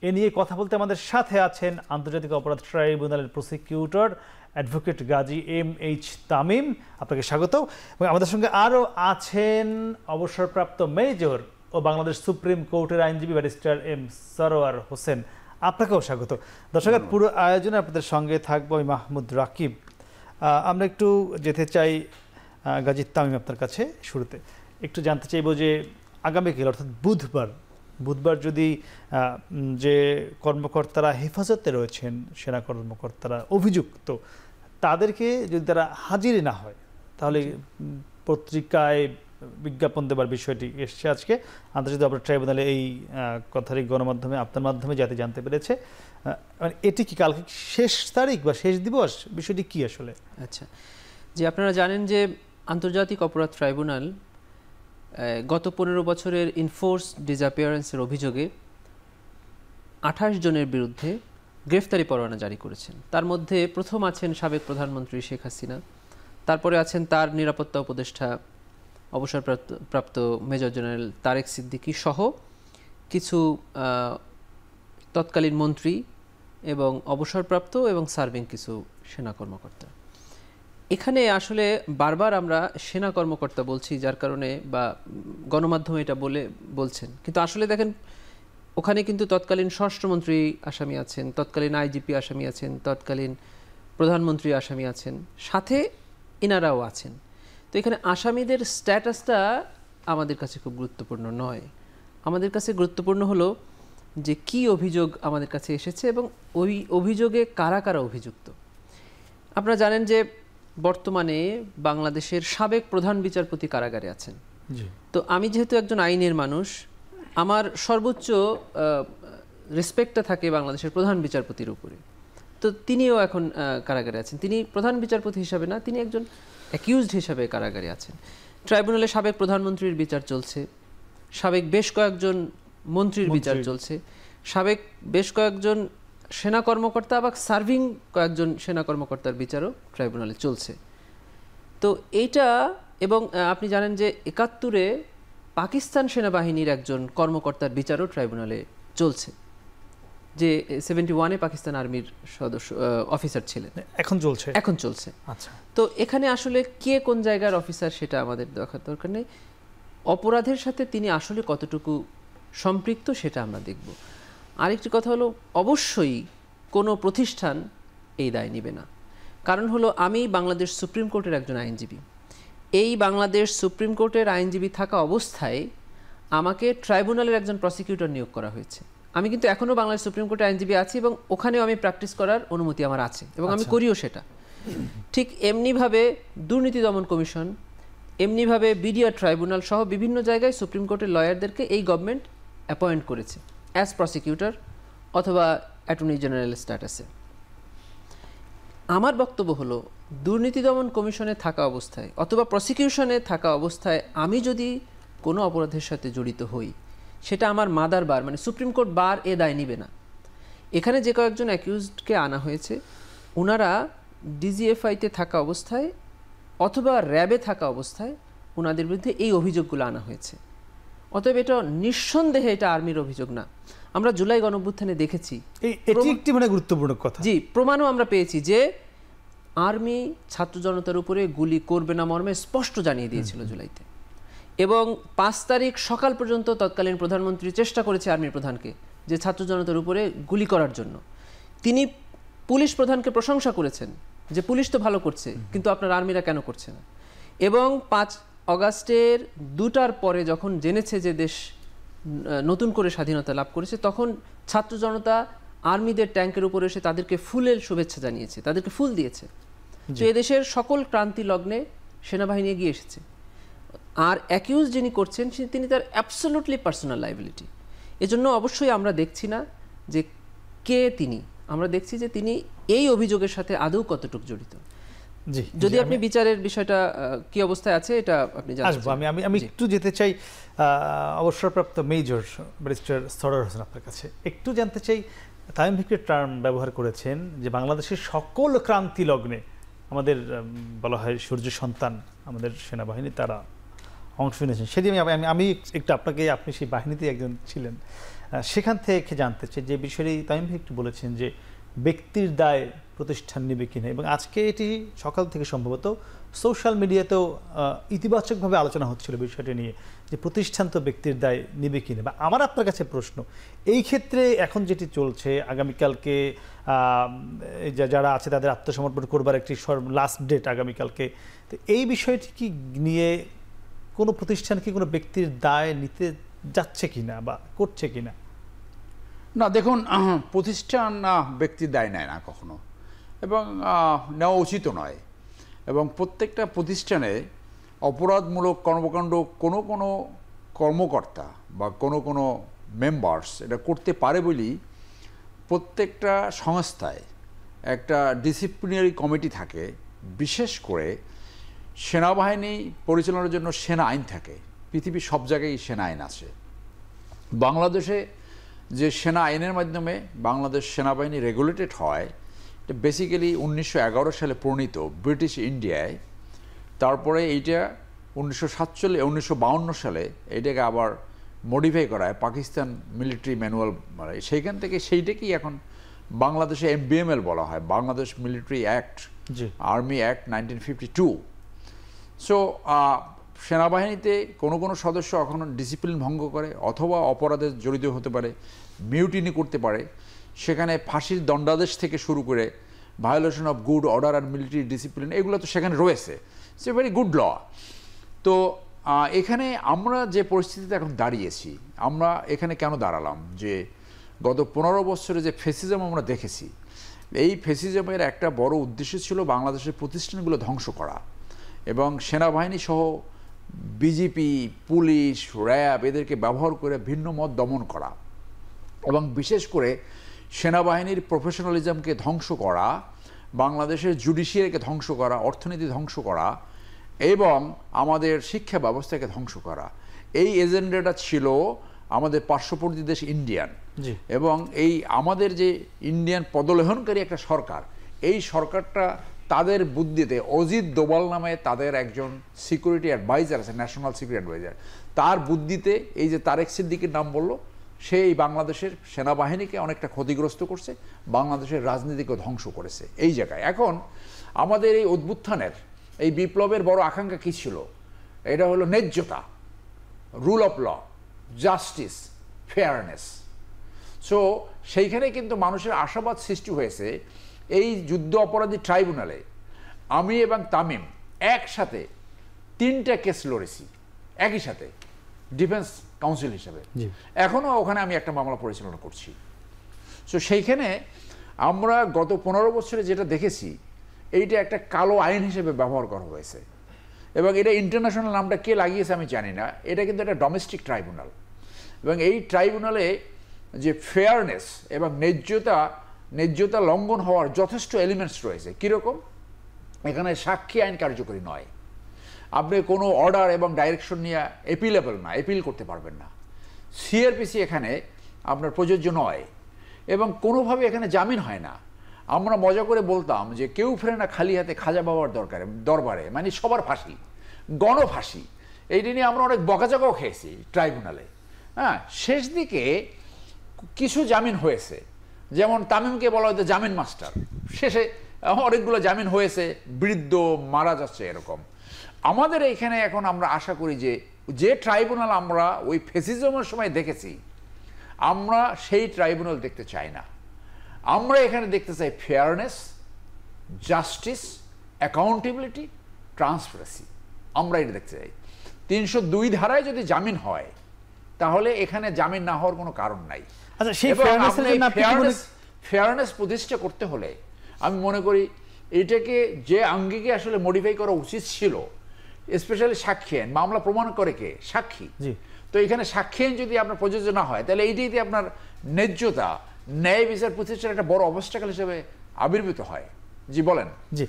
এ নিয়ে কথা বলতে আমাদের সাথে আছেন আন্তর্জাতিক অপরাধ ট্রাইব্যুনালের প্রসিকিউটর অ্যাডভোকেট গাজী এম.এইচ. তামিম। আপনাকে স্বাগত। এবং আমাদের সঙ্গে আরও আছেন অবসরপ্রাপ্ত মেজর ও বাংলাদেশ সুপ্রিম কোর্টের আইনজীবী ব্যারিস্টার এম সরোয়ার হোসেন। আপনাকেও স্বাগত। দর্শকের পুরো আয়োজনে আপনাদের সঙ্গে থাকবো আমি মাহমুদ রাকিব। আমরা একটু যেতে চাই গাজী তামিম আপনার কাছে। শুরুতে একটু জানতে চাইব যে আগামীকাল অর্থাৎ বুধবার যদি যে কর্মকর্তারা হেফাজতে রয়েছেন, সেনা কর্মকর্তারা অভিযুক্ত, তাদেরকে যদি তারা হাজির না হয়, তাহলে পত্রিকায় বিজ্ঞাপন দেবার বিষয়টি এসছে আজকে আন্তর্জাতিক অপরাধ ট্রাইব্যুনালে। এই কথাটি গণমাধ্যমে আপনার মাধ্যমে যাতে জানতে পেরেছে, এটি কি কালকে শেষ তারিখ বা শেষ দিবস, বিষয়টি কি আসলে? আচ্ছা, যে আপনারা জানেন যে আন্তর্জাতিক অপরাধ ট্রাইব্যুনাল গত 15 বছরের ইনফোর্স ডিসঅ্যাপিয়ারেন্সের অভিযোগে 28 জনের বিরুদ্ধে গ্রেফতারি পরোয়ানা জারি করেছেন। তার মধ্যে প্রথম আছেন সাবেক প্রধানমন্ত্রী শেখ হাসিনা, তারপরে আছেন তার নিরাপত্তা উপদেষ্টা অবসরপ্রাপ্ত মেজর জেনারেল তারেক সিদ্দিকী সহ কিছু তৎকালীন মন্ত্রী এবং অবসরপ্রাপ্ত এবং সার্ভিং কিছু সেনা কর্মকর্তা। এখানে আসলে বারবার আমরা সেনা কর্মকর্তা বলছি, যার কারণে বা গণমাধ্যমে এটা বলছেন, কিন্তু আসলে দেখেন ওখানে কিন্তু তৎকালীন স্বরাষ্ট্রমন্ত্রী আসামি আছেন, তৎকালীন আইজিপি আসামি আছেন, তৎকালীন প্রধানমন্ত্রী আসামি আছেন, সাথে এনারাও আছেন। তো এখানে আসামিদের স্ট্যাটাসটা আমাদের কাছে খুব গুরুত্বপূর্ণ নয়। আমাদের কাছে গুরুত্বপূর্ণ হলো যে কি অভিযোগ আমাদের কাছে এসেছে এবং ওই অভিযোগে কারা কারা অভিযুক্ত। আপনারা জানেন যে বর্তমানে বাংলাদেশের সাবেক প্রধান বিচারপতি কারাগারে আছেন। তো আমি যেহেতু একজন আইনের মানুষ, আমার সর্বোচ্চ রেসপেক্টটা থাকে বাংলাদেশের প্রধান বিচারপতির উপরে। তো তিনিও এখন কারাগারে আছেন। তিনি প্রধান বিচারপতি হিসাবে না, তিনি একজন অ্যাকিউজড হিসাবে কারাগারে আছেন। ট্রাইব্যুনালে সাবেক প্রধানমন্ত্রীর বিচার চলছে, সাবেক বেশ কয়েকজন মন্ত্রীর বিচার চলছে, সাবেক বেশ কয়েকজন সেনা কর্মকর্তা বা সার্ভিং কয়েকজন সেনা কর্মকর্তার বিচারও ট্রাইব্যুনালে চলছে। তো এইটা, এবং আপনি জানেন যে 71-এ পাকিস্তান সেনাবাহিনীর একজন কর্মকর্তার বিচারও ট্রাইব্যুনালে চলছে, যে 71-এ পাকিস্তান আর্মির সদস্য অফিসার ছিলেন। এখন চলছে। আচ্ছা, তো এখানে আসলে কে কোন জায়গার অফিসার সেটা আমাদের দেখার দরকার নেই। অপরাধের সাথে তিনি আসলে কতটুকু সম্পৃক্ত সেটা আমরা দেখব। আরেকটি কথা হলো, অবশ্যই কোনো প্রতিষ্ঠান এই দায় নেবে না। কারণ হলো, আমি বাংলাদেশ সুপ্রিম কোর্টের একজন আইনজীবী। এই বাংলাদেশ সুপ্রিম কোর্টের আইনজীবী থাকা অবস্থায় আমাকে ট্রাইব্যুনালের একজন প্রসিকিউটর নিয়োগ করা হয়েছে। আমি কিন্তু এখনও বাংলাদেশ সুপ্রিম কোর্টের আইনজীবী আছি এবং ওখানেও আমি প্র্যাকটিস করার অনুমতি আমার আছে এবং আমি করিও সেটা। ঠিক এমনিভাবে দুর্নীতি দমন কমিশন, এমনিভাবে বিডিআর ট্রাইব্যুনাল সহ বিভিন্ন জায়গায় সুপ্রিম কোর্টের লয়ারদেরকে এই গভর্নমেন্ট অ্যাপয়েন্ট করেছে অ্যাজ প্রসিকিউটর অথবা অ্যাটর্নি জেনারেল স্ট্যাটাসে। আমার বক্তব্য হলো, দুর্নীতি দমন কমিশনে থাকা অবস্থায় অথবা প্রসিকিউশনে থাকা অবস্থায় আমি যদি কোনো অপরাধের সাথে জড়িত হই, সেটা আমার মাদার বার মানে সুপ্রিম কোর্ট বার এ দায় নিবে না। এখানে যে কয়েকজন অ্যাকিউজডকে আনা হয়েছে, ওনারা ডিজিএফআইতে থাকা অবস্থায় অথবা র্যাবে থাকা অবস্থায় ওনাদের বিরুদ্ধে এই অভিযোগগুলো আনা হয়েছে। অতএব এটা নিঃসন্দেহে এটা আর্মির অভিযোগ না। আমরা জুলাই গণঅভ্যুত্থানে দেখেছি, এটি একটি মানে গুরুত্বপূর্ণ কথা। জি, প্রমাণও আমরা পেয়েছি যে আর্মি ছাত্র জনতার উপরে গুলি করবে না মর্মে স্পষ্ট জানিয়ে দিয়েছিল জুলাইতে, এবং 5 তারিখ সকাল পর্যন্ত তৎকালীন প্রধানমন্ত্রী চেষ্টা করেছে আর্মির প্রধানকে যে ছাত্র জনতার উপরে গুলি করার জন্য। তিনি পুলিশ প্রধানকে প্রশংসা করেছেন যে পুলিশ তো ভালো করছে, কিন্তু আপনার আর্মিরা কেন করছে না। এবং 5 অগাস্টের 2টার পরে যখন জেনেছে যে দেশ নতুন করে স্বাধীনতা লাভ করেছে, তখন ছাত্র জনতা আর্মিদের ট্যাঙ্কের উপরে এসে তাদেরকে ফুলের শুভেচ্ছা জানিয়েছে, তাদেরকে ফুল দিয়েছে। তো এদেশের সকল ক্রান্তি লগ্নে সেনাবাহিনী এগিয়ে এসেছে। আর অ্যাকিউজ যিনি করছেন তিনি তার অ্যাবসলিউটলি পার্সোনাল লায়াবিলিটি। এজন্য অবশ্যই আমরা দেখছি না যে কে তিনি, আমরা দেখছি যে তিনি এই অভিযোগের সাথে আদৌ কতটুকু জড়িত। যদি আপনি বিচারের বিষয়টা কি অবস্থায় আছে এটা আপনি জানেন। আমি একটু যেতে চাই অবসরপ্রাপ্ত মেজর ব্যারিস্টার সরোয়ার হোসেন আপনার কাছে। একটু জানতে চাই, তামিম ভিক্টর টার্ম ব্যবহার করেছেন যে বাংলাদেশের সকল ক্রান্তি লগ্নে আমাদের বলা হয় সূর্য সন্তান আমাদের সেনাবাহিনী তারা অংশ নিয়েছেন। সেটি আমি একটু আপনাকে, আপনি সেই বাহিনীতে একজন ছিলেন, সেখান থেকে জানতে চাই যে বিষয়টি তামিম ভাই একটু বলেছেন যে ব্যক্তির দায় প্রতিষ্ঠান নেবে কিনা, এবং আজকে এটি সকাল থেকে সম্ভবত সোশ্যাল মিডিয়াতেও ইতিবাচকভাবে আলোচনা হচ্ছিল বিষয়টি নিয়ে যে প্রতিষ্ঠান তো ব্যক্তির দায় নেবে কিনা। বা আমার আপনার কাছে প্রশ্ন, এই ক্ষেত্রে এখন যেটি চলছে, আগামীকালকে যারা আছে তাদের আত্মসমর্পণ করবার একটি লাস্ট ডেট আগামীকালকে, তো এই বিষয়টি কি নিয়ে কোনো প্রতিষ্ঠান কি কোনো ব্যক্তির দায় নিতে যাচ্ছে কিনা বা করছে কিনা? না, দেখুন, প্রতিষ্ঠান ব্যক্তির দায় নেয় না কখনো, এবং নেওয়া উচিত নয়। এবং প্রত্যেকটা প্রতিষ্ঠানে অপরাধমূলক কর্মকাণ্ড কোনো কোনো কর্মকর্তা বা কোনো কোনো মেম্বার্স এটা করতে পারে বলেই প্রত্যেকটা সংস্থায় একটা ডিসিপ্লিনারি কমিটি থাকে। বিশেষ করে সেনাবাহিনী পরিচালনার জন্য সেনা আইন থাকে। পৃথিবীর সব জায়গায় সেনা আইন আছে। বাংলাদেশে যে সেনা আইনের মাধ্যমে বাংলাদেশ সেনাবাহিনী রেগুলেটেড হয়, এটা বেসিক্যালি 1911 সালে প্রণীত ব্রিটিশ ইন্ডিয়ায়। তারপরে এইটা 1952 সালে এইটাকে আবার মডিফাই করা হয় পাকিস্তান মিলিটারি ম্যানুয়াল, মানে সেইখান থেকে সেইটাকেই এখন বাংলাদেশে MBML বলা হয়, Bangladesh military act, army act 1952। So সেনাবাহিনীতে কোনো কোনো সদস্য এখন ডিসিপ্লিন ভঙ্গ করে অথবা অপরাধে জড়িত হতে পারে, মিউটিনি করতে পারে, সেখানে ফাঁসির দণ্ডাদেশ থেকে শুরু করে violation of good order and military discipline এগুলো তো সেখানে রয়েছে। ইটস এ ভেরি গুড ল। তো এখানে আমরা যে পরিস্থিতিতে এখন দাঁড়িয়েছি, আমরা এখানে কেন দাঁড়ালাম যে গত 15 বছরে যে ফেসিজম আমরা দেখেছি, এই ফেসিজমের একটা বড় উদ্দেশ্য ছিল বাংলাদেশের প্রতিষ্ঠানগুলো ধ্বংস করা এবং সেনাবাহিনী সহ বিজেপি, পুলিশ, র্যাব এদেরকে ব্যবহার করে ভিন্ন মত দমন করা এবং বিশেষ করে সেনাবাহিনীর প্রফেশনালিজমকে ধ্বংস করা, বাংলাদেশের জুডিশিয়ারিকে ধ্বংস করা, অর্থনীতি ধ্বংস করা এবং আমাদের শিক্ষা ব্যবস্থাকে ধ্বংস করা। এই এজেন্ডাটা ছিল আমাদের পার্শ্ববর্তী দেশ ইন্ডিয়ান, এবং এই আমাদের যে ইন্ডিয়ান পদলেহনকারী একটা সরকার, এই সরকারটা তাদের বুদ্ধিতে, অজিত দোভাল নামে তাদের একজন সিকিউরিটি অ্যাডভাইজার আছে, ন্যাশনাল সিকিউরিটি অ্যাডভাইজার, তার বুদ্ধিতে এই যে তারেক সিদ্দিকীর নাম বললো, সেই বাংলাদেশের সেনাবাহিনীকে অনেকটা ক্ষতিগ্রস্ত করছে, বাংলাদেশের রাজনীতিকে ধ্বংস করেছে এই জায়গায়। এখন আমাদের এই অভ্যুত্থানের, এই বিপ্লবের বড় আকাঙ্ক্ষা কী ছিল? এটা হলো ন্যায্যতা, rule of law, justice, fairness. So সেইখানে কিন্তু মানুষের আশাবাদ সৃষ্টি হয়েছে। এই যুদ্ধ অপরাধী ট্রাইব্যুনালে আমি এবং তামিম একসাথে 3টা কেস লড়েছি একই সাথে ডিফেন্স কাউন্সিল হিসেবে। এখনও ওখানে আমি একটা মামলা পরিচালনা করছি। সো সেইখানে আমরা গত 15 বছরে যেটা দেখেছি, এইটা একটা কালো আইন হিসেবে ব্যবহার করা হয়েছে এবং এটা ইন্টারন্যাশনাল নামটা কে লাগিয়েছে আমি জানি না। এটা কিন্তু একটা ডোমেস্টিক ট্রাইব্যুনাল এবং এই ট্রাইব্যুনালে যে ফেয়ারনেস এবং ন্যায্যতা লঙ্ঘন হওয়ার যথেষ্ট এলিমেন্টস রয়েছে। কীরকম? এখানে সাক্ষী আইন কার্যকরী নয়, আপনি কোনো অর্ডার এবং ডাইরেকশন নিয়ে অ্যাপিলেবল না, অ্যাপিল করতে পারবেন না। সিআরপিসি এখানে আপনার প্রযোজ্য নয় এবং কোনোভাবে এখানে জামিন হয় না। আমরা মজা করে বলতাম যে কেউ ফেরে না খালি হাতে খাজা বাবার দরবারে, মানে সবার ফাঁসি, গণফাঁসি। এইটা নিয়ে আমরা অনেক বকাঝকাও খেয়েছি ট্রাইব্যুনালে। হ্যাঁ, শেষ দিকে কিছু জামিন হয়েছে, যেমন তামিমকে বলা হয়তো জামিন মাস্টার, শেষে অনেকগুলো জামিন হয়েছে, বৃদ্ধ মারা যাচ্ছে এরকম। আমাদের এইখানে এখন আমরা আশা করি যে ট্রাইব্যুনাল আমরা ওই ফেসিজমের সময় দেখেছি, আমরা সেই ট্রাইব্যুনাল দেখতে চাই না। আমরা এখানে দেখতে চাই ফেয়ারনেস, জাস্টিস, অ্যাকাউন্টেবিলিটি, ট্রান্সপারেন্সি। আমরা এটা দেখতে চাই। 302 ধারায় যদি জামিন হয় তাহলে এখানে জামিন না হওয়ার কোনো কারণ নাই। আচ্ছা, সেই ফেয়ারনেস প্রতিষ্ঠা করতে হলে আমি মনে করি এটাকে যে আঙ্গিকে আসলে মডিফাই করা উচিত ছিল, স্পেশালি সাক্ষী আইন। মামলা প্রমাণ করে কে? সাক্ষী। তো এখানে সাক্ষী আইন যদি আপনার প্রযোজ্য না হয় তাহলে এইটাই আপনার ন্যায্যতা, ন্যায় বিচার প্রতিষ্ঠার একটা বড় অবস্টাকেল হিসেবে আবির্ভূত হয়। জি বলেন। জি।